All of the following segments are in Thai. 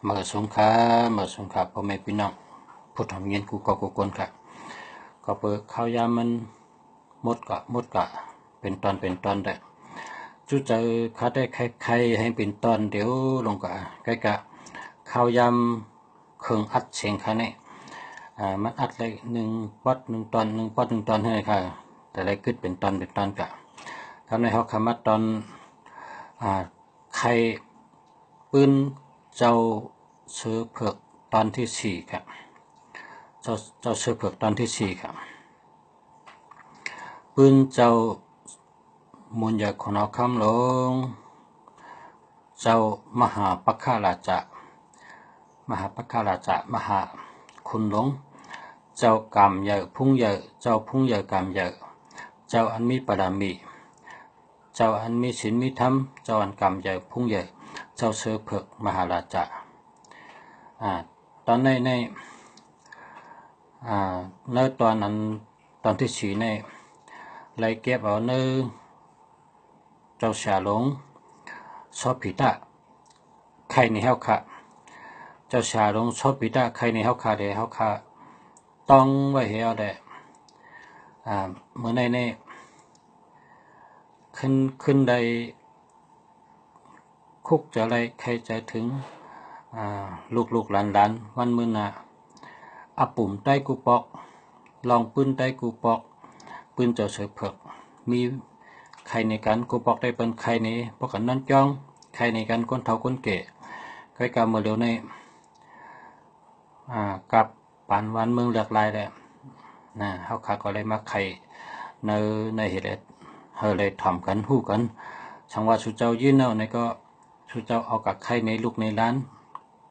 เมื่อสงคราพ่อแม่พี่น้องผู้ทำเงินกูก็กูกวนค่ะก็เปิดข้าวยามันหมดกะเป็นตอนได้จู่เจอเขาได้ใครให้เป็นตอนเดี๋ยวลงกะใกล้กะข้าวยำเครื่องอัดเสียงค่ะเนี่ยมันอัดเลย1 ปอด 1 ตอนให้ค่ะแต่ได้ขึ้นเป็นตอนกะทำในเขาคำว่าตอนใครปืนเจ้าซื้อเผือกตอนที่4ครับเจ้าซื้อเผือกตอนที่4ครับปืนเจ้ามุนยาของเราคำลงเจ้ามหาปักขราชมหาคุณหลงเจ้ากรรมเยอะพุ่งเยอะเจ้าพุ่งเยอะกรรมเยอะเจ้าอันมีปรามีเจ้าอันมีศีลมีธรรมเจ้าอันกรรมเยอะพุ่งเยอะเจ้าซื้อเผือกมหาราชาตอนในตอนนั้นตอนที่4ในไล่เก็บเอาในเจ้าชาหลงชอบผีตาใครในเฮาค่ะเจ้าชาหลงชอบผีตาใครในเฮาค่ะเดี๋ยวเฮาค่ะต้องไว้เฮาได้เมื่อในขึ้นได้คุกจะอะไรใครจะถึงลูกหลานวันมื้อน่ะอาปุ่มใต้กูปอกลองปืนใต้กูปอกปืนเจ้าเสือเผือกมีใครในการกูปอกได้เป็นใครในพวกกันนั่นจ้องใครในการก้นเท่าก้นเก๋ใกล้กับเมื่อเร็วในกับปานวันเมืองเลือกลายแล้วเฮาขาก็เลยมาไข่ในเหตุเฮาเลยทำกันฮู้กันช่างว่าสุเจ้ายื่นเอาในก็สุเจ้าเอากับไข่ในลูกในร้าน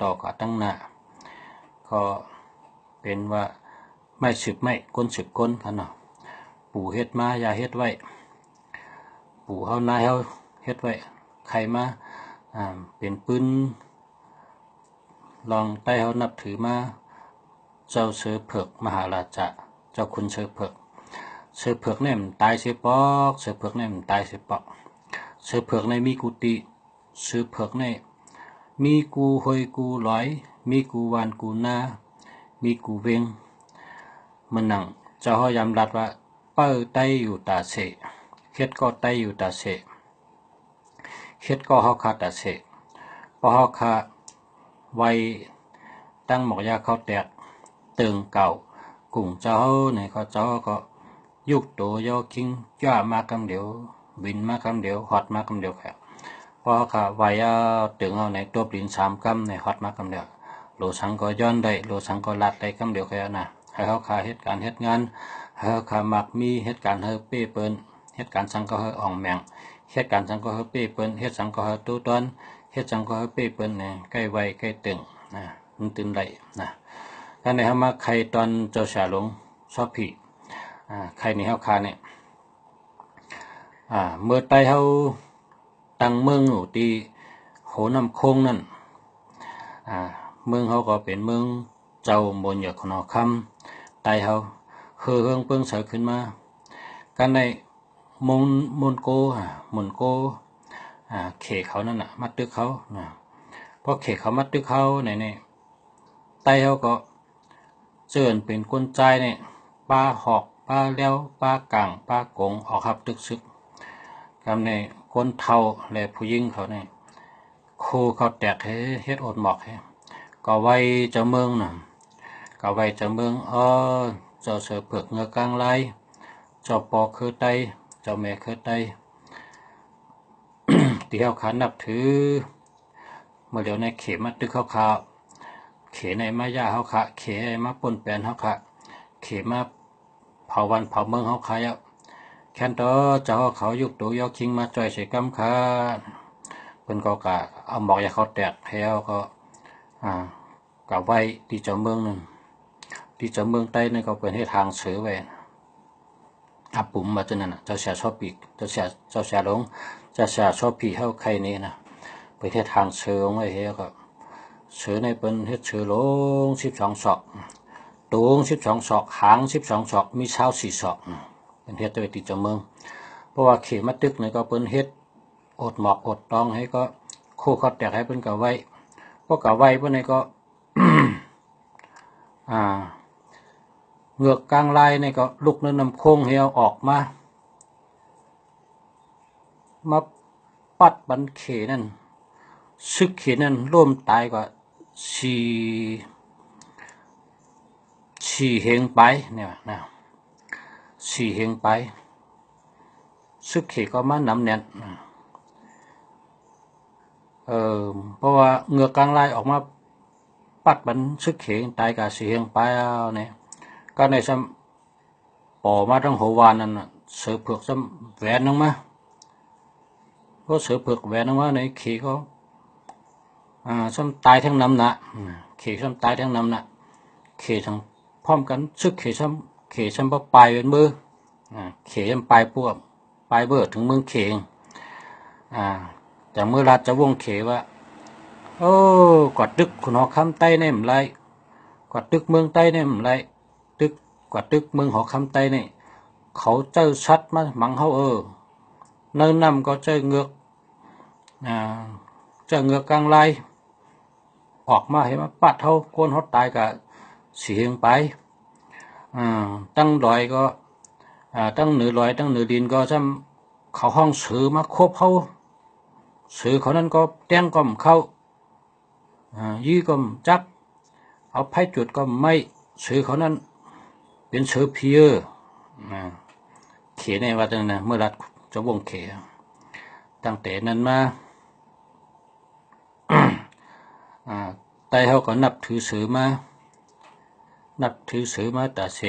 ต่อกับตั้งหน้าก็เป็นว่าไม่สืบไม่ก้นสืบก้นกันเนาะปู่เฮ็ดมาอย่าเฮ็ดไว้ปู่เฮานายเฮาเฮ็ดไว้ใครมาเป็นปืนลองใต้เฮานับถือมาเจ้าเสือเผือกมหาราชาเจ้าคุณเสือเผือกเนี่ยมันตายเสือปอกเสือเผือกเนี่ยมันตายเสือปอกเสือเผือกในมีกุฏิเสือเผือกในมีกูหอยกูหลอยมีกูวานกูนามีกูเวงมันนั่งเจ้าเฮายำรัดว่าเป้อไต้อยู่ตาเสเฮ็ดก็ไต้อยู่ตาเสเฮ็ดก็เฮาคาตาเสพอเฮาคาไว้ตั้งหมอกยาเขาแตกเติงเก่ากุ่งเจ้าเนี่ยเขาเจ้าก็ยุกตัวยอคิงย่ามากำเดียวบินมากำเดียวฮอดมากำเดียวแค่พอค่ะไว้ตึงเอาในตัวปลิน3 กำในฮอดมากำเดียวโหลสังก็ย้อนได้โหลสังก็ลัดได้กำเดียวแค่นะให้เขาขาเหตุการณ์เหตุงานให้เขาขามักมีเหตุการณ์เฮเป้เปิ้นเหตุการณ์สังก็เฮอ่องแมงเหตุการณ์สังก็เฮเป้เปิ้นเหตุสังก็เฮตู้ตอนเหตุสังก็เฮเป้เปิ้นเนี่ยใกล้ไวใกล้ตึงมันตื่นได้การในเฮามาใครตอนเจ้าชาหลงชอบผีใครในเฮาคาเนี่ยเมื่อไต้เฮาตั้งเมืองอยู่ที่โหน้ำโคงนั่นเมืองเฮาก็เป็นเมืองเจ้าบนหยกของคำไต้เฮาเฮืองเปิ้งเสยขึ้นมาการในมนโกเขเขานั่นน่ะมัดตึกเขาเพราะเขเขามัดตึกเขาในไต้เฮาก็เจิญเป็นก้นใจเนี่ยปลาหอกปลาเลี้ยวปลากางปลากงออกครับตึกซึกกำในก้นเทาและผู้หญิงเขาเนี่ยโคเขาแตกเฮ็ดอดหมอกก็ไว้เจ้าเมืองน่ะก็ไว้เจ้าเมืองเจ้าเสือเผือกเงือกลางลายเจ้าปอคือไตเจ้าแม่คือไตที่เฮาขานับถือเมื่อเดี๋ยวในเขมัดตึกเขาขาเขในมายาเฮาขาเขมาป่นแปนเฮาขาเขมาเผาวันเผาเมืองเฮาขาแค่นต่อเจ้าเขายุกตัวยอคิงมาจ่อยใส่กำขาเพิ่นก็กะเอาหมอกยาเขาแตกแล้วก็กะไว้ที่เจ้าเมืองนึงที่เจ้าเมืองใต้นี่ก็เป็นให้ทางเสือไว้ปุ่มมาจนนั้นเจ้าเสียชอบปีกเจ้าเสียหลงเจ้าเสียชอบปีเฮาใครนี่นะไปเฮ็ดทางเสือไว้เฮก็เสือในเป็นเฮ็ดเสือลง12 ศอกตูง12 ศอกหาง12 ศอกมี24 ศอกเป็นเฮ็ดไว้ที่เจ้าเมืองเพราะว่าเขมาตึกนี่ก็เป็นเฮ็ดอดหมอกอดตองให้ก็คู่เขาแตกให้เป็นก็ไว้ พวกกะไว้พวกนี้ก็ เหงือกกลางลายนี่ก็ลุกเนื้อนำโค้งเหี่ยวออกมาปัดบันเขนั่นซึกเขนั่นร่วมตายกว่าสี่เฮงไปเนี่ยนะสี่เฮงไปซึกเขก็มานำแน่นเพราะว่าเหงือกกลางลายออกมาปัดบันซึกเขตายกับสี่เฮงไปเนี่ยก็ในซ้ำป่อมาทั้งหัววานนั่นเสือเผือกซ้ำแหวนลงมาก็เสือเผือกแหวนลงมาในเขก็ซ้ำตายทั้งน้ำหนักเขซ้ำตายทั้งน้ำหนักเขทั้งพร้อมกันซึกเขซ้ำปลายเป็นมือเขซ้ำปลายพวกปลายเบิดถึงเมืองเขงจากเมื่อรัฐจะวงเขว่าโอ้กอดตึกคุณหอคำใต้เนี่ยมันไรกอดตึกเมืองใต้เนี่ยมันไรตึกกอดตึกเมืองหอคำใต้เนี่ยเขาเจ้าชัดมามังเขาเนิ่นนำก็เจ้าเงือกกลางไรออกมาให้มาปัดเท่าโกนเขาตายกับเสียงไปตั้งลอยก็ตั้งเหนือลอยตั้งเหนือดินก็จำเขาห้องสือมาคบเขาสือเขานั้นก็แต้งก็เข้ายี่ก็จับเอาไพ่จุดก็ไม่สือเขานั้นเป็นสือเพียเขในว่าจังนะเมื่อรัฐจะวงเขตั้งแต่นั้นมาไต่เขาก็นับถือสือมาแต่เส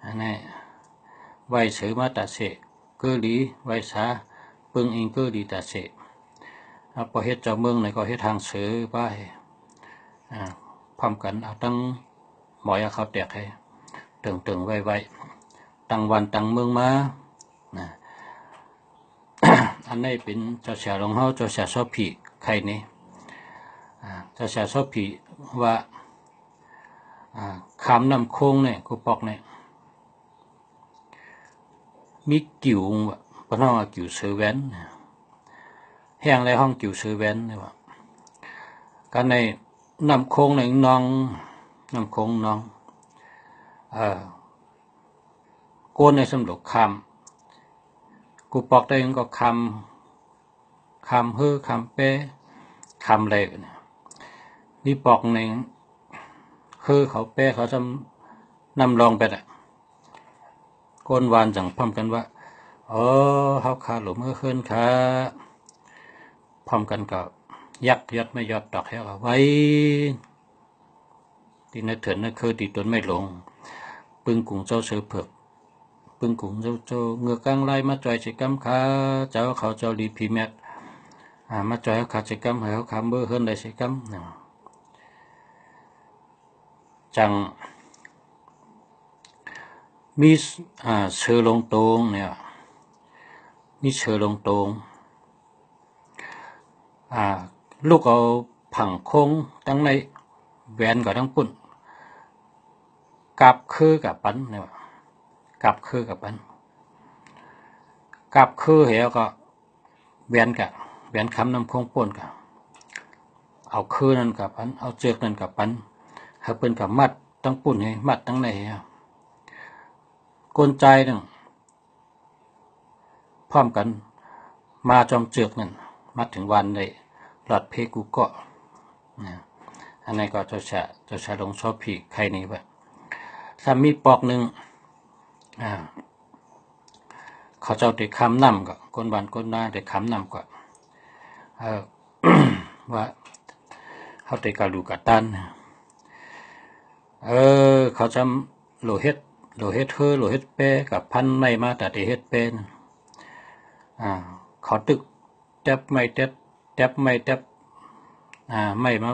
อันนี้ไหวสือมาแต่เสเกลีไหวสาปึงอิงเกลีแต่เสพอเฮ็ดเจ้าเมืองไหนก็เฮ็ดทางสือไปพร้อมกันเอาตั้งหมอยเขาแตกให้ตึงไว้ตั้งวันตั้งเมืองมาอันนี้เป็นเจ้าเสียหลงเฮาเจ้าเสียชอบผีใครนี่เจ้าเสียชอบผีว่าคำนำโค้งเนี่ยกูปอกเนี่ยมีกิ่วเพราะน้องกิ่วเสือแว้นแห้งในห้องกิ่วเสือแว้นเนี่ยว่าการในนำโค้งในน้องนำโค้งน้องโกนในสำหรับคำกูปอกได้ก็คำเฮือคำเป้คำอะไรเนี่ยนี่ปอกในคือเขาเป้เขาจะนำลองไปโกนวานจังพร้อมกันว่าเขาขาหลุมเมื่อคืนขาพร้อมกันก็ยักยอดไม่ยอดดอกแค่ไว้ที่นั่นเถิดนั่นคือตีตนไม่ลงปึงกุ่งเจ้าเสือเผือกปึงกุ่งเจ้าเงือกกลางไล่มาจ่อยใจกำขาเจ้าเขาเจ้าลีพีแมทมาจ่อยเขาขาใจกำให้เขาคำเบื่อเฮิรนได้ใจกำจังมีเสือลงตรงเนี่ยนี่เสือลงตรงลูกเอาผังโค้งตั้งในแหวนกับทั้งปุ่นกับคือกับปันเนี่ยกับคือกับปันกับคือเหรอก็แหวนคำน้ำโค้งป่นกับเอาคือนั่นกับปันเอาเจือกนั่นกับปันให้เป็นกับมัดตั้งปุ่นให้มัดตั้งในกลใจนั่นพร้อมกันมาจอมเจือกนั่นมาถึงวันเลยหลอดเพกูเกาะอันนี้ก็จะใช้ลงชอบผีใครนี่วะถ้ามีปอกหนึ่งเขาเจ้าติคำนำก็ก้นบานก้นหน้าติคำนำก็ว่าเขาติกาลูกาตันเขาจำโลเฮ็ดโลเฮ็ดเป้กับพันไม่มาแต่ติเฮ็ดเป็นเขาตึกแทบไม่มา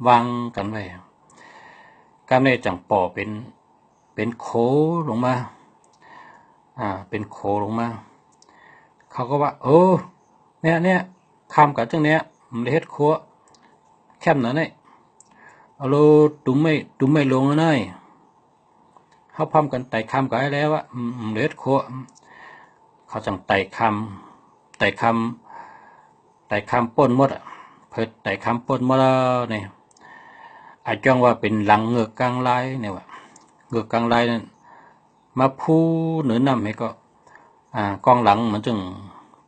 วางกันไว้การในจังป่อเป็นโคลงมาเป็นโคลงมาเขาก็ว่าเนี่ยคำกับจังเนี้ยมันเฮ็ดโคแคบหน่อยเนี่ยเอาโลตุ้มไม่ลงแล้วเนี่ยเขาพร้อมกันไต่คำกับแล้วว่าเฮ็ดโคเขาจังไต่คำป่นหมด เพิดแต่คำปนมาแล้วเนี่ยอาจจ้องว่าเป็นหลังเงือกกลางลายเนี่ยว่าเงือกกลางลายนั้นมาพูเหนือนำให้ก็กองหลังมันจึง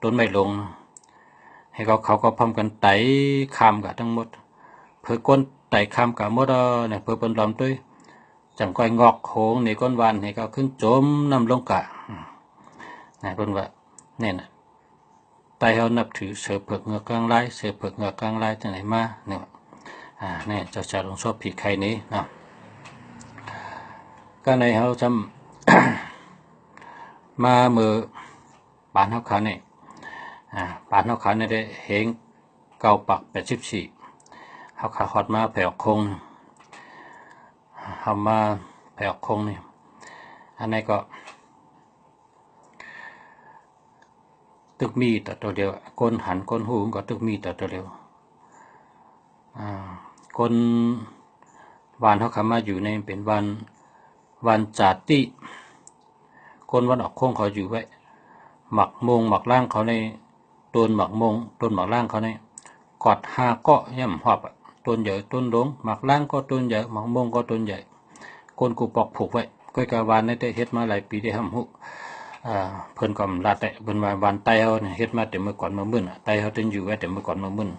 ต้นไม่ลงให้เขาก็พร้อมกันไต่ข้ามกับทั้งหมดเพื่อก้นไต่ข้ามกับหมดเนี่ยเพื่อเป็นลำด้วยจังก้อยงอกโค้งในก้นวันให้เขาขึ้นจมน้ำลงกะนะเพิ่นว่าเนี่ยนะไต่เขานับถือเสือเผือกเงือกกลางลายเสือเผือกเงือกกลางลายที่ไหนมาเนี่ยเนี่ยจะลงชอบผิดใครนี้เนาะก็ในเขาทำมาเมื่อปานเขาขาเนี่ยปานเขาขาเนี่ยได้เฮงเก่าปัก84เขาขาฮอดมาแผ่คงเขามาแผ่คงนี่อันนี้ก็ตึกมีแต่ตัวเดียวก้นหันก้นหูก็ตึกมีแต่ตัวเดียวก้นวันเขาขามาอยู่ในเป็นวันจัดติก้นวันออกโค้งเขาอยู่ไว้หมักมงหมักล่างเขาในต้นหมักมงต้นหมักล่างเขาในกอดหาเกาะย่ำหอบต้นใหญ่ต้นหลงหมักล่างก็ต้นใหญ่หมักมงก็ต้นใหญ่ก้นกูปอกผูกไว้ก้อยกาวานได้เฮ็ดมาหลายปีได้ทำหุเพิ่นก็ลาแต่เพิ่นว่าวันไตเฮาเนี่ยเฮ็ดมาแต่เมื่อก่อนมามึนไตเฮาตึงอยู่ไว้แต่เมื่อก่อนมามึน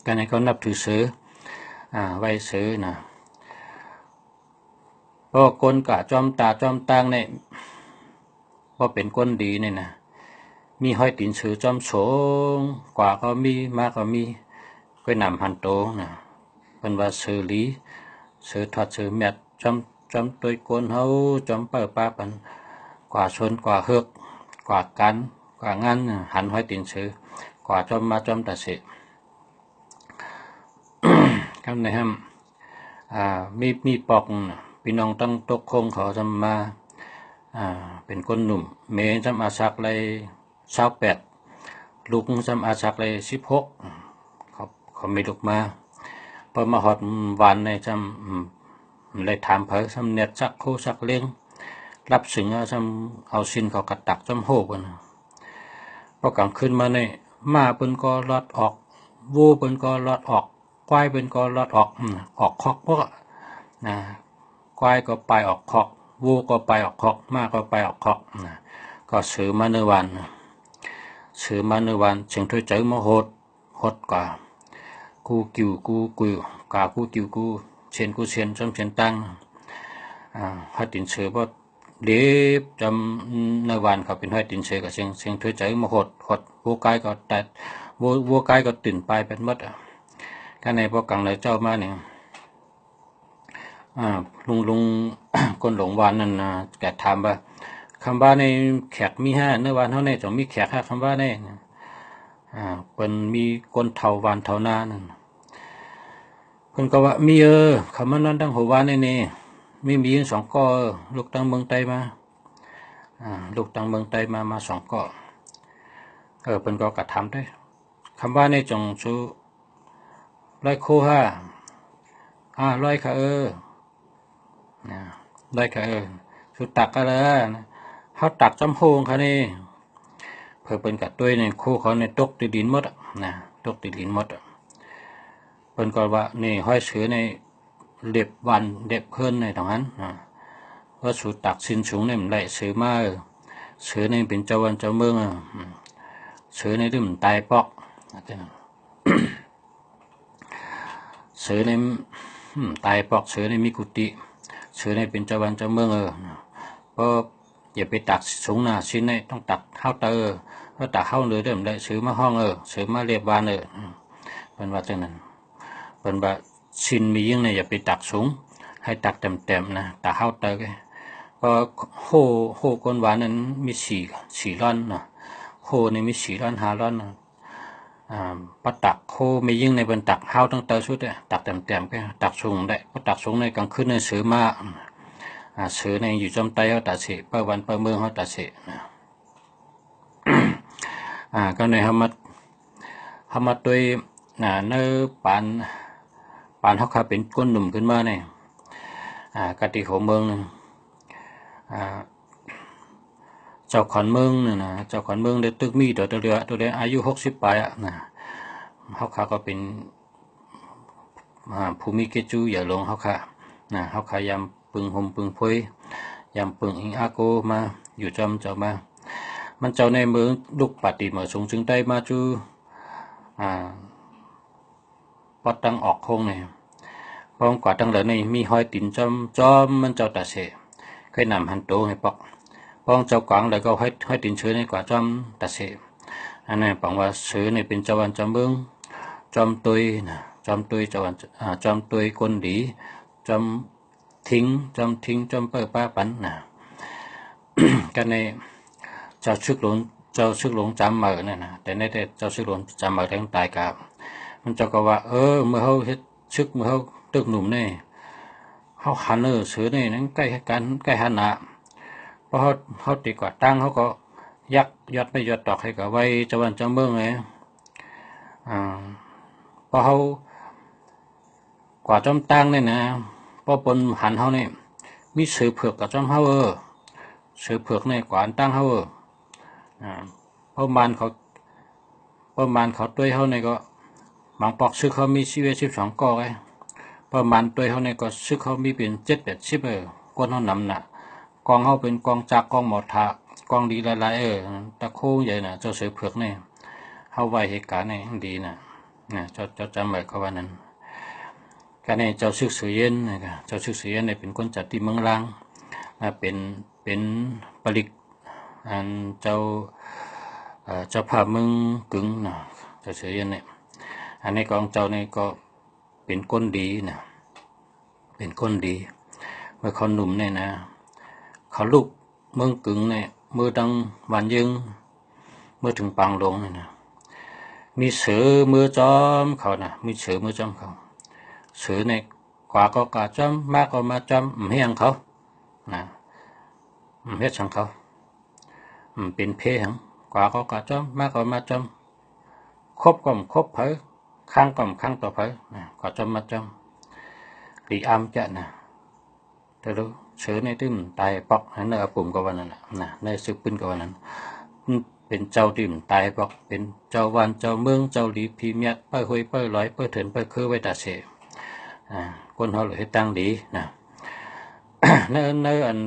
กันให้เขานับถือเสือไว้เสือนะเพราะก้นกะจอมตาจอมตางเนี่ยว่าเป็นก้นดีเนี่ยนะมีห้อยตีนเสือจอมโฉงกว่าก็มีมากก็มีก้อยนำหันโตนะเป็นว่าเสือหลีเสือทอดเสือแมดจอมตัวก้นเฮาจอมเปิดป้าปันกว่าชนกว่าเฮือกกว่ากันกว่างานหันห้อยตีนเสือกว่าจอมมาจอมตาเสครับนะครับมีปอกพี่น้องตั้งตกคงเขาจะมาเป็นคนหนุ่มเมย์จำอาชักเลย28ลูกจำอาชักเลย16เขาไม่ลูกมาพอมาหอดวันในจำเลยถามเผยจำเน็ตสักโคสักเลี้ยงรับสึงจำเอาสินเขากระตักจำโหกันพอกลางคืนมาในมาเปิ้นก็ลอดออกวูเปิ้นก็ลอดออกควายเป็นก็ลอดออกคอกพวกนะควายก็ไปออกคอกวูก็ไปออกคอกมาก็ไปออกคอกนะก็ซื้อมาในวันจึงถ้วยใจมาโหดกว่ากูกิวกูกากูกิวกูเชียนกูเชียนจำเชียนตั้งให้ตินเสือว่าเด็บจำในวันเขาเป็นให้ตินเสือกับเชียงถ้วยใจมาโหดวัวกายก็แต่วัวกายก็ตื่นไปเป็นมัดข้างในพวกกังเลยเจ้ามาเนี่ยลุง คนหลงวานนั่นแกถามว่าคำว่าในแขกมี5เนื้อวานเท่านี้จะมีแขก5คำว่าในเป็นมีคนเท่าวานเท่านานั่นเพิ่นก็ว่ามีคำว่านั้นตั้งหัววานนี่มี2ก้อลูกตั้งเมืองไตมาลูกตั้งเมืองไตมา2ก้อเพิ่นก็กระทำได้คำว่าในจงชูร้อยโคร้อยค่ะร้อยค่ะสุดตักก็เลยเขาตักจำโพงเขานี่เพื่อเป็นกับตัวเนี่ยโคเขาเนี่ยตกติดดินหมดนะตกติดดินหมดเพิ่นก็ว่านี่ห้อยเสือในเด็บวันเด็บเพิ่นในตรงนั้นว่าสุดตักสินสูงเนี่ยมันไหลเสือมาเสือในเป็นเจ้าวันเจ้าเมืองเสือในที่มันตายปอกเสือในตายปอกเสือในมีกุฏิเสือในเป็นเจ้าวันเจ้าเมืองเพราะอย่าไปตักสูงนะชิ้นในต้องตักเข้าก็ตักเข้าเลยเดิมได้เสือมาห้องเสือมาเรียบวานเป็นว่าจังนั้นเป็นว่าชิ้นมียิ่งเนี่ยอย่าไปตักสูงให้ตักเต็มนะตักเข้าเพราะโหก้นหวานนั้นมีสี่ร่อนนะโหนี่มี4 ร่อน5 ร่อนปะตักโคไม่ยิ่งในบนตักเฮาตั้งแต่ชุดเนี่ยตักเต็มก็ตักสูงได้ก็ตักสูงในกลางคืนในซื้อมาซื้อในอยู่จอมไตเขาตัดเสเปิดวันเปิดเมืองเขาตัดเสก็ในเขามาด้วยเนื้อปานเขาขาเป็นก้นหนุ่มขึ้นมาเนี่ยกติของเมืองนึงเจ้าขอนเมืองเนี่ยนะเจ้าขอนเมืองได้ตึกมีตัวเดียวอายุ60 ปีนะ เขาขาก็เป็นภูมิเกจูอย่าลงเขาขาเขาขายำปึงหมปึงพุยยำปึงอิงอาโกมาอยู่จอมเจ้ามามันเจ้าในเมืองลูกปฏิมาสงจึงได้มาจูปอดตั้งออกคงเนี่ยพองกว่าตั้งเหลือในมีห้อยตินจอมมันเจ้าตาเสเคยนำหันโตให้ปอกพองเจ้ากวางเลยก็ห้อยตินเชื้อในกว่าจอมตาเสอันนั้นปังว่าเชื้อในเป็นเจ้าวันจอมเมืองจอมตุยนะจอมตุยเจ้าวันจอมตุยคนดีจอมทิ้งจอมเปิดป้าปันนะ กันในเจ้าชึกหลงจำเหมือนั่นนะแต่ในแต่เจ้าชึกหลงจำเหมือแทงตายกับมันเจ้าก็ว่าเมื่อเขาเฮ็ดชึกเมื่อเขาตึกหนุ่มนี่เขาหันเสือนี่นั่นใกล้หันหนาเพราะเขาตีกว่าตั้งเขาก็ยักยอดไม่ยอดตอกให้กับไว้เจ้าวันเจ้าเมืองไงเพราะเขากว่าจอมตั้งนี่นะเพราะปนหันเขานี่มีเสือเผือกกับจอมเขาเสือเผือกนี่กว่าตั้งเขาประมาณเขาตัวเขาเนี่ยก็บางปอกซึกเขามี12 กอไงประมาณตัวเขาเนี่ยก็ซึกเขามีเป็น7-80กวนเขานำน่ะกองเขาเป็นกองจักรกองหมอทากองดีหลายตะโค้งใหญ่น่ะเจ้าเสือเผือกเนี่ยเขาไว้เหตุการณ์เนี่ยดีน่ะเจ้าจำไว้เขาว่านั้นการเนี่ยเจ้าซึกเสือเย็นนะครับเจ้าซึกเสือเย็นเนี่ยเป็นคนจัดที่เมืองลางเป็นปริกอันเจ้าภาพเมืองกึ่งนะเจ้าเสือเย็นเนี่ยอันนี้กองเจ้านี่ก็เป็นคนดีนะเป็นคนดีเมื่อเขาหนุ่มเนี่ยนะเขาลูกเมืองกึ่งเนี่ยเมื่อดังวันยึงเมื่อถึงปางหลงเนี่ยนะมีเสือมือจอมเขานะมีเสือมือจอมเขาเสือในกว่าก็กาจอมมากก็มาจอมเฮียงเขานะเฮ็ดสังเขาเป็นเพหังกว่าก็กาจอมมากก็มาจอมคบก็คบเผยข้างก็ข้างต่อเผยกว่าจอมมาจอมรีอามจะนะแต่รู้เสือในตึ้มตายปอกนั่นเนอปุ่มก็วันนั้นนะในซึกปืนก็วันนั้นเป็นเจ้าติ่มตายปอกเป็นเจ้าวันเจ้าเมืองเจ้าหลีพีเมียดเป้ยหุยเป้ยลอยเป้ยเถินเป้ยคือไว้ตาเสคนเขาเลยตั้งดีนะในอัน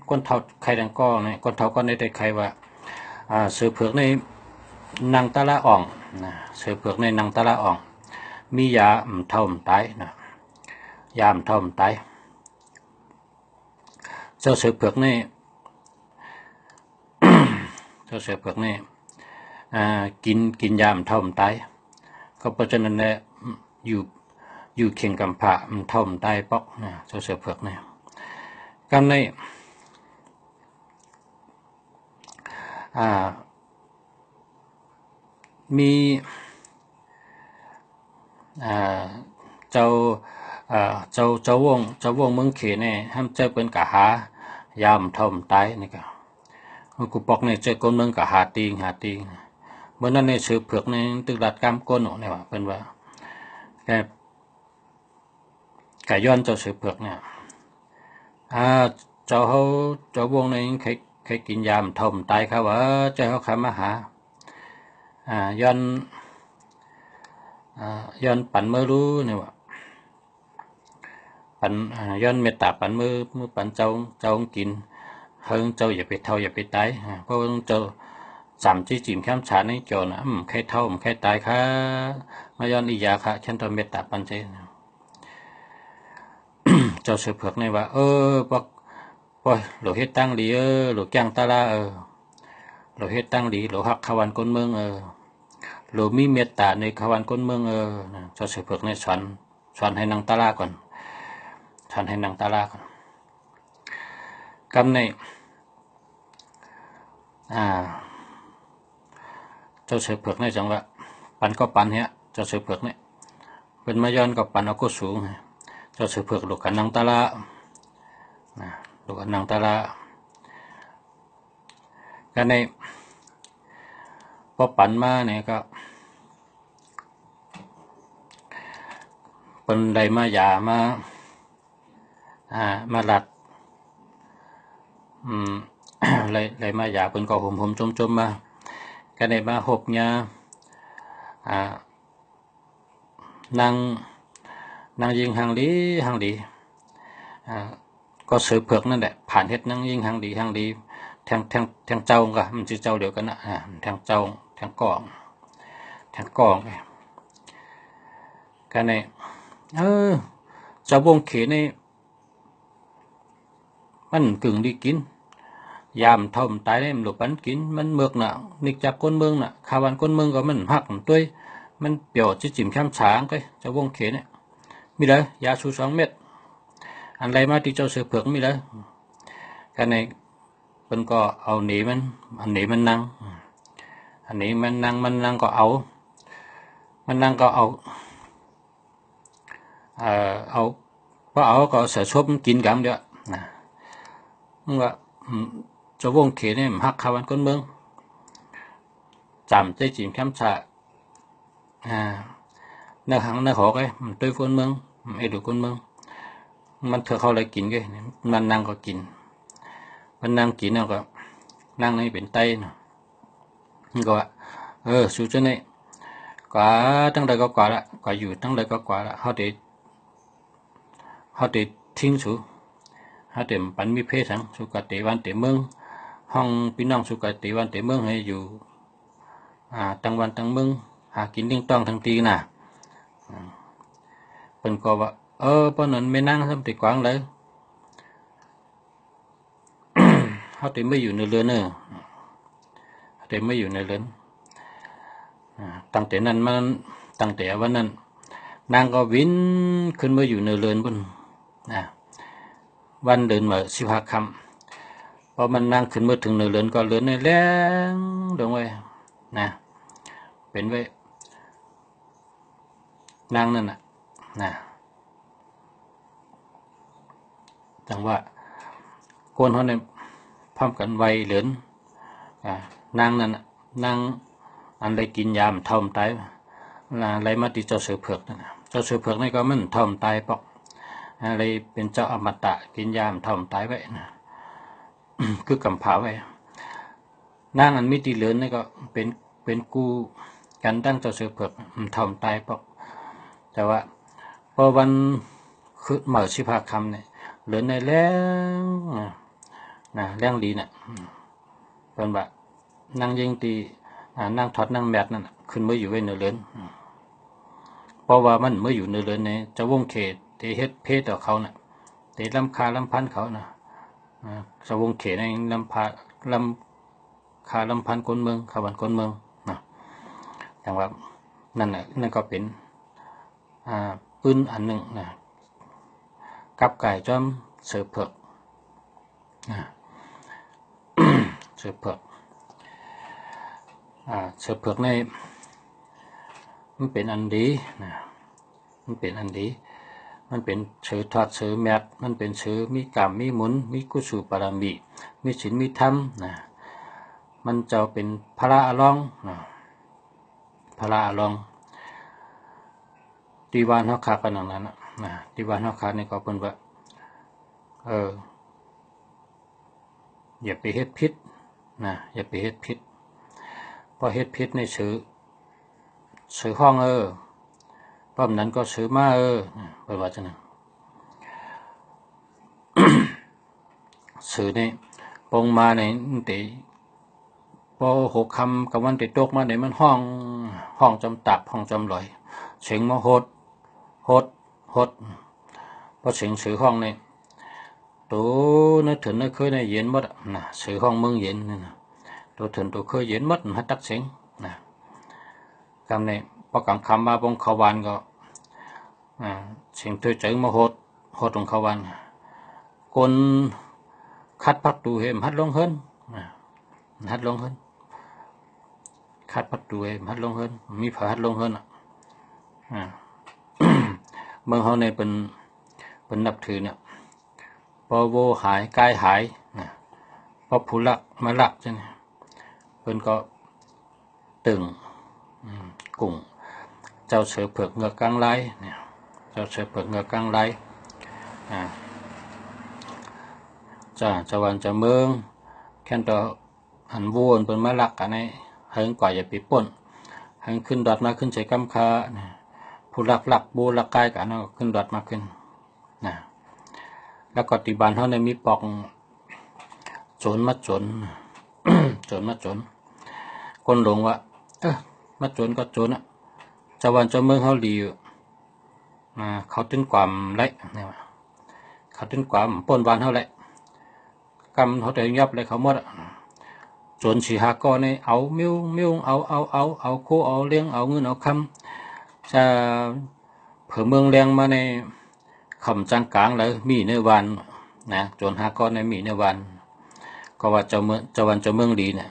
คนเท่าใครดังก้อเนี่ยคนเท่าก็ในแต่ใครว่าเสือเผือกในนางตะละอ่องนะเสือเผือกในนางตะละอ่องมียาเท่าตายนะยาเท่าตายเจ้าเสือเผือกนี่ เจ้าเสือเผือกนี่กินยาเท่าตายก็เพราะฉะนั้นเนี่ยอยู่เคียงกับผ่าเท่าตายปอกนะเจ้าเสือเผือกเนี่ยกันในมีเจ้าวงเมืองเขเนี่ยห้ามเจ้าเป็นกะหายามทอมตายนี่ก็กูปอกเนี่ยเจ้าคนเมืองกะหาตีเมื่อนั้นในเสือเผือกในตึกดัดกามก้นเนี่ยว่าเป็นว่าแกย้อนเจ้าเสือเผือกเนี่ยเจ้าวงในใครกินยามทอมตายครับว่าเจ้าเขาขามาหาย้อนปั่นเมื่อรู้เนี่ยว่าปั่นย้อนเมตตาปั่นมือปั่นเจ้ากินเฮิงเจ้าอย่าไปเท่าอย่าไปตายเพราะเจ้าจำที่จิ๋มข้ามฉาในโจนะใครเท่าใครตายค่ะมาย้อนอียาค่ะฉันทำเมตตาปั่นใจเจ้าเสือเผือกเนี่ยว่าบอกหลวเฮ็ดตั้งดีหลวแกงตาลาหลวเฮ็ดตั้งดีหลวหักขวันก้นเมืองหลวมีเมตตาในขวันก้นเมืองเจ้าเสือเผือกในสอนให้นางตาลาก่อนสอนให้นางตาลาก่อนกำในเจ้าเสือเผือกในจังว่าปันก็ปันเฮียเจ้าเสือเผือกเนี่ยเป็นมาย้อนกับปันเอาก็สูงเจ้าเสือเผือกหลวกันนางตาลาหลวกันนางตาลากันในพอปันมาเนี่ยก็เป็นใดมาหยามาหลัดเลยมาหยาเป็นก็ห่มจมมากันในมาหบยา นางยิงหางดีก็สืบเผือกนั่นแหละผ่านเฮ็ดนางยิงหางดีแทงเจ้าก็มันชื่อเจ้าเดียวกันนะแทงเจ้าแทงกองกันในเจ้าวงเขนี่มันกึ่งดีกินยามทมตายได้มันหลบปันกินมันเมือกน่ะนิกจากก้นเมืองน่ะข้าวันก้นเมืองก็มันหักมันด้วยมันเปี่ยวจิ้มข้ามช้างก็เจ้าวงเขเนี่ยมีเลยยาสู2 เม็ดอันไรมาที่เจ้าเสือเผือกมีเลยกันในเป็นก็เอาหนีมันอันหนีมันนั่งอันนี้มันนั่งก็เอาพอเอาก็เสือชบกินกันเดียวนะมึงว่าเจ้าวงเขนี่มันหักข้าวันก้นเมืองจำใจจิ้มข้ามช้างเนื้อหังเนื้อหอกมันตัวก้นเมืองไอ้ดูก้นเมืองมันเธอเขาเลยกินไงมันนั่งก็กินมันนั่งกินแล้วก็นั่งในเป็นไตเนาะนี่ก็ว่าสู้จนนี่กว่าตั้งแต่ก็กว่าละกว่าอยู่ตั้งแต่ก็กว่าละเขาเดทิ้งสู้เขาเดปันมีเพศทั้งสู้กับเตวันเตเมืองห้องพี่น้องสู้กับเตวันเตเมืองให้อยู่ตั้งวันตั้งเมืองหากินเลี้ยงต้องทั้งตีน่ะเป็นก็ว่าเพราะนั้นไม่นั่งทำติดกวางเลยเขาติไม่อยู่ในเรือนเนอะติไม่อยู่ในเรือนตั้งแต่นั้นมันตั้งแต่วันนั้นนางก็วินขึ้นมาอยู่ในเรือนบนวันเดินมา15 ค่ำพอมันนั่งขึ้นมาถึงในเรือนก็เรือนในแรงลงไว้นะเป็นไว้นางนั่นนะจังว่าคนเขาเนี่ยพร้อมกันไวเหลือนนางนั่นนางอันใดกินยามทอมตายอะไรมาติเจ้าเสือเผือกนั่นเจ้าเสือเผือกนี่ก็มันทอมตายปอกอะไรเป็นเจ้าอมตะกินยามทอมตายไว้นะ คือกำผาไว้นางอันมิติเหลือนนี่ก็เป็นกูกันตั้งเจ้าเสือเผือกทอมตายปอกแต่ว่าพอวันคือเหมื่อ15 ค่ำเนี่ยเหลือในแรงแรงดีน่ะเป็นว่านั่งยิงตีนั่งถอดนั่งแมทนั่นขึ้นมาอยู่ไว้ในเรือนเพราะว่ามันเมื่ออยู่ในเรือนเนี่ยจะวงเขตเตเฮ็ดเพศต่อเขาน่ะเตลำคาลำพันเขาน่ะจะวงเขตในลำคาลำพันคนเมืองขาวันคนเมืองนะอย่างว่านั่นก็เป็นปืนอันหนึ่งนะกับไก่จอมเสือเผือกเสือเผือกเสือเผือกในมันเป็นอันดีนะมันเป็นอันดีมันเป็นเสือทอดเสือแมทมันเป็นเสือมีกรรมมีหมุนมีกุศลบารมีมีศีลมีธรรมนะมันจะเป็นพระอรองนะพระอรองดีวานเขาขากันอย่างนั้นนะดีวานเขาขานี่ก็เป็นว่าอย่าไปเฮ็ดพิษนะอย่าไปเฮ็ดพิษพอเฮ็ดพิษในซื้อห้องป้อมนั้นก็ซื้อมาเปิดว่าจังนั้น ซื้อนี่ปงมาในติพอ6 ค่ำกับวันติตกมาในมันห้องจำตับห้องจำลอยเสียงมาโหดพอเสียงซื้อห้องนี่ตัวนึกถึงนึกเคยในเย็นหมดนะซื้อห้องเมืองเย็นนี่นะตัวถึงตัวเคยเย็นหมดหัดตักเสียงนะคำนี้พอกลางคำมาบงขวานก็เสียงตัวเจ๋งมาโหดตรงขวานคนคัดพักตูเหมหัดลงเฮินคัดพักตูเหมหัดลงเฮินมีผาหัดลงเฮินเมืองเขาในเป็นนับถือเนี่ยพอโวหายกายหายพอผู้ลักมาลักใช่ไหมเพิ่นก็ตึงกุ้งเจ้าเสือเผือกเงือกกลางไหลเนี่ยเจ้าเสือเผือกเงือกกลางไหลจะวันจะเมืองแค่ตัวหันวนเป็นมาลักกันในเฮิงกว่าอย่าไปป่นเฮิงขึ้นดอดมาขึ้นใส่กำคา ผู้หลักบูหลักกายกันก็ขึ้นรถมาขึ้นนะแล้วก็ที่บ้านเขาเนี่ยมีปอกโจรมาโจร โจรมาโจรคนหลงว่ามาโจรก็โจรอ่ะเจ้าวันเจ้าเมืองเขาดีอยู่เขาตึ้นความไรเนี่ยเขาตึ้นความปนวันเขาแหละกำเขาแต่ยับเลยเขาหมดโจรสีหาก็ในเอามิ้วเอาโคเอาเลี้ยงเอาเงินเอาคำจะเผื่อเมืองแรงมาในคำจังกลางเลยมีในวันนะโจรหาก็ในมีในวันก็ว่าเจ้าวันเจ้าเมืองดีเนี่ย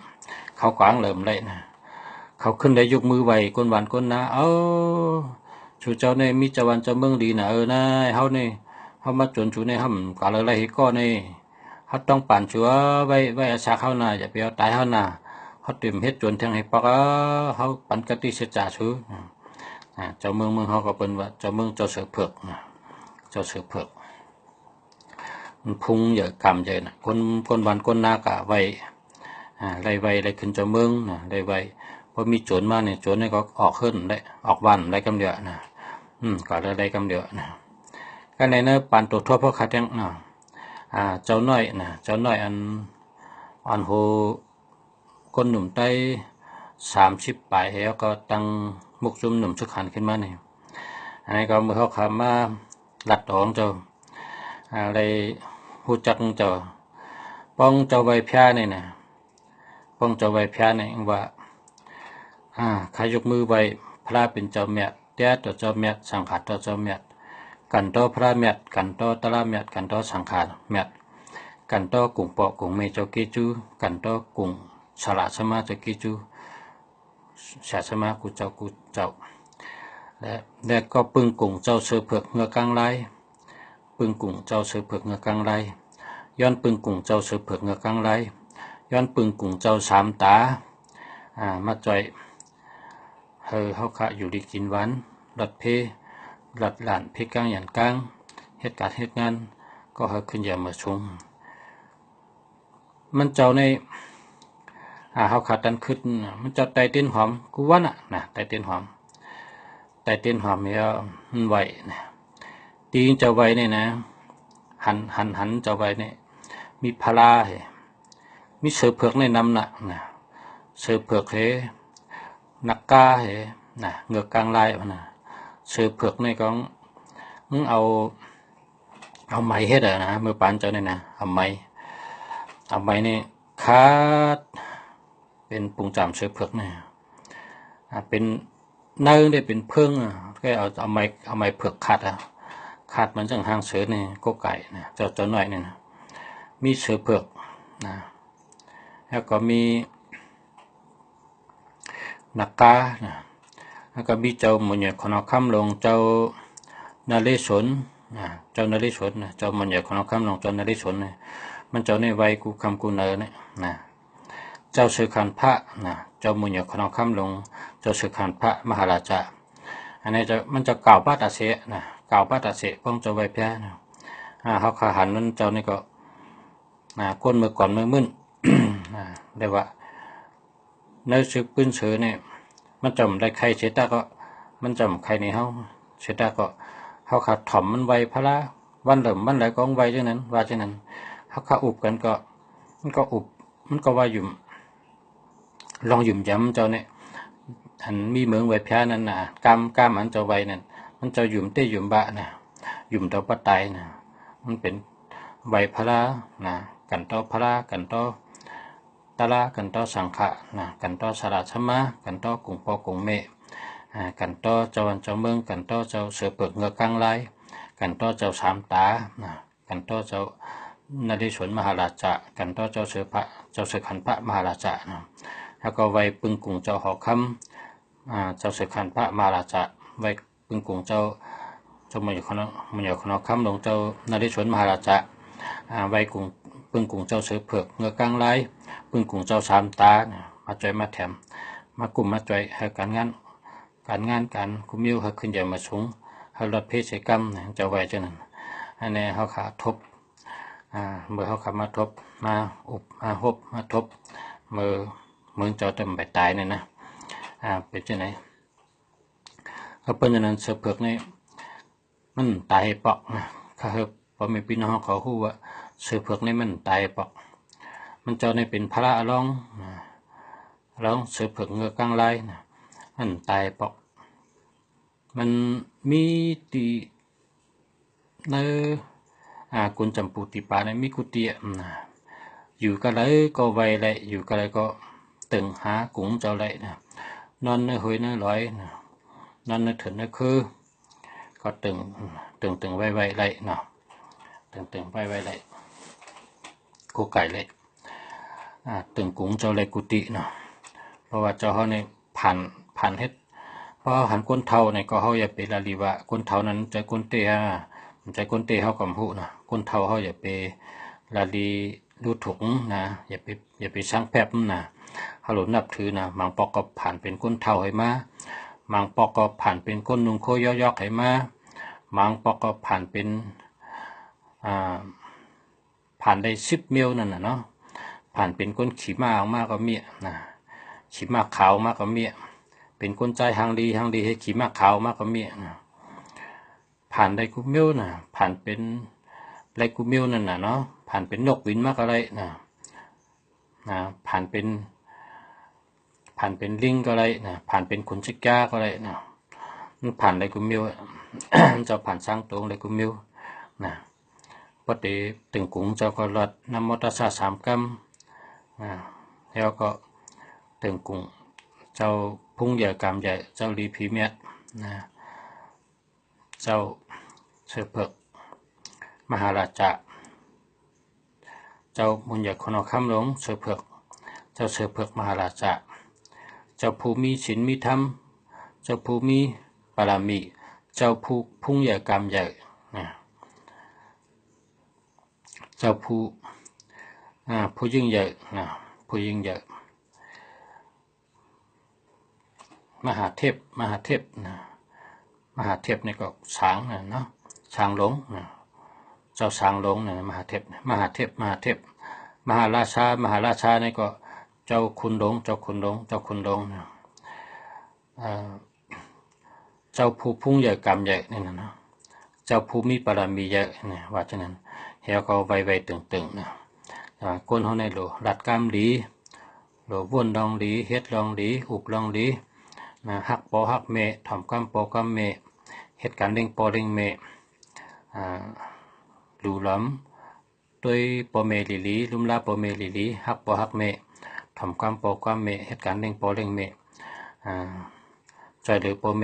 เขาขวางเหลิมเลยนะเขาขึ้นได้ยกมือไหวก้นหวานก้นนะชูเจ้าในมีเจ้าวันเจ้าเมืองดีนะนะเขาในเขามาจนชูในห้ำกาเลยไรก็ในเขาต้องปั่นชัวไว้อาชาเขานาอย่าไปเอาตายเขานาเขาเตรียมเฮ็ดจนทางให้ปอกเขาปั่นกติเสจ่าชูเจ้าเมืองเขาก็เป็นว่าเจ้าเมืองเจ้าเสือเผือกเจ้าเสือเผือกมันพุงใหญ่กำใหญ่นะคนวันคนนากะไว้ไรขึ้นเจ้าเมืองไรไว้พอมีโจรมาเนี่ยโจรนี่ก็ออกขึ้นได้ออกวันไรกำเดียวนะก็ไรกำเดียวนะก็ในนั้นปั่นตัวทั่วพวกขาดยังเจ้าน้อยอันโหคนหนุ่มใต้30 ปลายแล้วก็ตั้งมุกซุ่มหนุ่มชุกขันขึ้นมาเนี่ยอันนี้ก็เมื่อเขาขามาหลัดดองเจ้าอะไรหูจักเจ้าป้องเจ้าใบพญาเนี่ยนะป้องเจ้าใบพญาเนี่ยว่าใครยกมือใบพระเป็นเจ้าเมียดเตี้ยต่อเจ้าเมียดสังขารต่อเจ้าเมียดกันต่อพระเมียดกันต่อตะละเมียดกันต่อสังขารเมียดกันต่อกุ่งปอกกุ่งเมเจ้ากิจูกันต่อกุ่งสละสมาเจ้ากิจูชาสมากูเจ้าและก็ปึงกุ่งเจ้าเสือเผือกเงือกลางไรปึงกุ่งเจ้าเสือเผือกเงือกลางไรย้อนปึงกุ่งเจ้าเสือเผือกเงือกลางไรย้อนปึงกุ่งเจ้า3 ตามาจ่อยเขาขะอยู่ดีกินหวานหลัดหลานเพกลางอย่างกลางเหตุการณ์เหตุงานก็เขาขึ้นอย่ามาชงมันเจ้าในเขาขาดดันขึ้นมันเจ้าไตเต้นหอมกูว่านะไตเต้นหอมเนี่ยมันไหวนะตีนเจ้าไหวเนี่ยนะหันเจ้าไหวเนี่ยมีพลามีเสือเผือกในน้ำหนักนะเสือเผือกนักกานะเงือกกลางลายนะเสือเผือกในก็เอาไม้เฮ็ดนะมือปานเจ้าเนี่ยนะเอาไม้นี่คาดเป็นปุ่งจามเสือเผือกเนี่ยเป็นเนื้อได้เป็นเพิ่งก็เอาไม้เผือกขาดมันจังหางเสือเนี่ยก็ไก่นะเจ้าหน่อยเนี่ยนะมีเสือเผือกนะแล้วก็มีนักกานะแล้วก็มีเจ้ามันใหญ่คนเอาคำลงเจ้านาเรศวรเจ้านาเรศวรนะเจ้ามันใหญ่คนเอาคำลงเจ้านาเรศวรเนี่ยมันเจ้าในวัยกูคำกูเนอเนี่ยนะเจ้าเสือขันพระนะเจ้ามันใหญ่คนเอาคำลงเจ้าเสือขันพระมหาราชาอันนี้มันจะกล่าวป้าตาเสนะกล่าวป้าตาเสป้องเจ้าใบแพ้นะเขาขาหันนั้นเจ้านี่ก็ก้นมือก่อนมือมึน ได้ว่าในซึกปืนเสือเนี่ยมันจำได้ใครเสตาก็มันจำใครในเขาเสตาก็เขาขาดถ่อมมันไวพระวันเหลิมวันไหลก็ไวจังนั้นว่าจังนั้นเขาขาอุบกันก็มันก็อุบมันก็ว่าหยุ่มลองหยุ่มย้ำเจ้าเนี่ยอันมีเมืองไวแพ้นั่นนะกามอันเจ้าไวนั่นมันเจ้าหยุ่มเต้หยุ่มบะนะหยุ่มเต่าปะไตนะมันเป็นไวพระนะกันต่อพระกันต่อตะละกันต่อสังขะนะกันต่อสระชมากันต่อกุ่งปอกุ่งเมกันต่อเจ้าวันเจ้าเมืองกันต่อเจ้าเสือเปลือกเงือกกลางลายกันต่อเจ้า3 ตานะกันต่อเจ้านเรศวรมหาราชากันต่อเจ้าเสือขันพระมหาราชานะแล้วก็ไว้ปึงกุ่งเจ้าหอคำเจ้าเสือขันพระมหาราชาไว้ปึงกุ่งเจ้ามันอยู่คนคำลงเจ้านเรศวรมหาราชาไว้ปึงกุ่งเจ้าเสือเผือกเงือกกลางลายปึงกุ่งเจ้า3 ตามาจ่อยมาแถมมากลุ่มมาจ่อยให้การงานการคุมยิ้วให้ขึ้นใหญ่มาสูงให้ลดเพศกรรมเจ้าไว้เจ้านั้นอันนี้เขาขาทบเมื่อเขาขับมาทบมาอุบมาหบมาทบเมื่อเจ้าเต็มใบตายเนี่ยนะเป็นเจ้าไหน ก็เป็นอย่างนั้นเสือเผือกนี่มันตายปอกนะข้าเฮบพอมีพี่น้องเขาฮู้ว่าเสือเผือกนี่มันตายปอกมันเจ้าในเป็นพระร้องเสือเผือกเงือกลางลายนะมันตายปอกมันมีตีในกุญจำปูติปาในมีกุฏิอยู่ก็เลยก็ไวเลยอยู่ก็เลยก็ตึงหากุ้งเจ้าเลยนะนอนในหอยในลอยนะนอนในถึงในคือก็ตึงไวเลยเนาะตึงไวเลยกูไก่เลยตึงกุ้งเจ้าเลยกุฏิเนาะเพราะว่าเจ้าเขาในผ่านเฮ็ดเพราะหันก้นเท่าในก็เขาอย่าไปลาลีวะก้นเท่านั้นใจก้นเตะใจก้นเตะเขากำหูนะก้นเท่าเขาอย่าไปลาลีดูถุงนะอย่าไปช่างแพบนะเขาหลุดนับถือนะมังปอกก็ผ่านเป็นก้นเท่าให้มามังปอกก็ผ่านเป็นก้นนุงโคยอกให้มามังปอกก็ผ่านเป็นผ่านได้10 เมลนั่นนะเนาะผ่านเป็นก้นขี่ม้ามากก็เมียนะขี่ม้าขาวมากก็เมียเป็นก้นใจหางดีให้ขี่ม้าขาวมากก็เมียนะผ่านได้กูเมลนะผ่านเป็นไรกูเมลนั่นนะเนาะผ่านเป็นนกวินมากอะไรนะผ่านเป็นลิงก็อะไรนะผ่านเป็นขนชิก้าก็อะไรนะมันผ่านไรกูเมล จะผ่านสร้างตรงไรกูเมลนะปกติตึงกุ้งเจ้าก็รดน้ำมอตาซา3 กัมแล้วก็ตึงกุ้งเจ้าพุ่งใหญ่กามใหญ่เจ้าลีพีเมียดนะเจ้าเสือเผือกมหาราชาเจ้ามุนใหญ่คนเอาคำหลงเสือเผือกเจ้าเสือเผือกมหาราชาเจ้าภูมิศีลมีธรรมเจ้าภูมิบารมีเจ้าภูพุ่งใหญ่กามใหญ่นะเจ้าผู้ยิ่งใหญ่นะผู้ยิ่งใหญ่มหาเทพนะมหาเทพนี่ก็ช้างนะเนาะช้างหลงนะเจ้าช้างหลงนะมหาเทพมหาราชานี่ก็เจ้าคุณหลงนะเจ้าผู้พุ่งใหญ่กรรมใหญ่นี่นะเนาะเจ้าผู้มีบารมีใหญ่นะว่าฉะนั้นเฮาก็ไวตึงนะก้นเฮาในโลรัดกรรมดีโลว่นลองดีเฮ็ดลองดีอุบลองดีนะหักปอหักเมทำกรรมปอกรรมเมเหตุการณ์เร่งปอเร่งเมหลูหล้ำด้วยปอเมลีลุ่มลาปอเมลีหักปอหักเมทำกรรมปอกรรมเมเหตุการณ์เร่งปอเร่งเมใจหรือปอเม